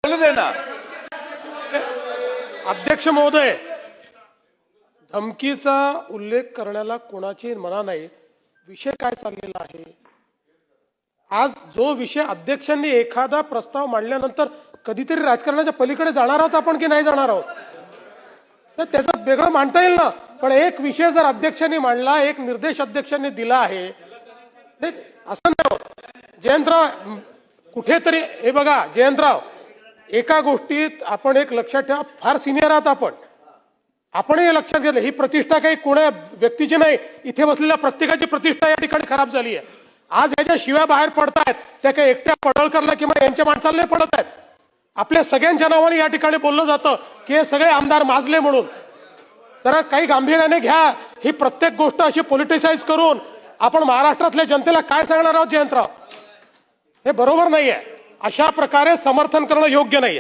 बोलू दे ना. अध्यक्ष महोदय, धमकीचा उल्लेख करण्याला कोणाची मना नाही. विषय काय चाललेला आहे, आज जो विषय अध्यक्षांनी एखादा प्रस्ताव मांडल्यानंतर कधीतरी राजकारणाच्या पलीकडे जाणार आहोत आपण की नाही जाणार आहोत, तर त्याचं वेगळं मांडता येईल ना. पण एक विषय जर अध्यक्षांनी मांडला, एक निर्देश अध्यक्षांनी दिला आहे, असं नाही होत. जयंतराव कुठेतरी, हे बघा जयंतराव, एका गोष्टीत आपण एक लक्षात ठेवा, फार सिनियर आहात आपण हे लक्षात घेतलं, ही प्रतिष्ठा काही कोणा व्यक्तीची नाही, इथे बसलेल्या प्रत्येकाची प्रतिष्ठा या ठिकाणी खराब झाली आहे. आज ह्याच्या शिव्या बाहेर पडतायत त्या काही एकट्या पडळकरला किंवा यांच्या माणसाला नाही पडत आहेत. आपल्या सगळ्यांच्या नावाने या ठिकाणी बोललं जातं की हे सगळे आमदार माजले म्हणून. जरा काही गांभीर्याने घ्या. ही प्रत्येक गोष्ट अशी पॉलिटिसाइज करून आपण महाराष्ट्रातल्या जनतेला काय सांगणार आहोत जयंतराव? हे बरोबर नाहीये. अशा प्रकारे समर्थन करणं योग्य नाहीये.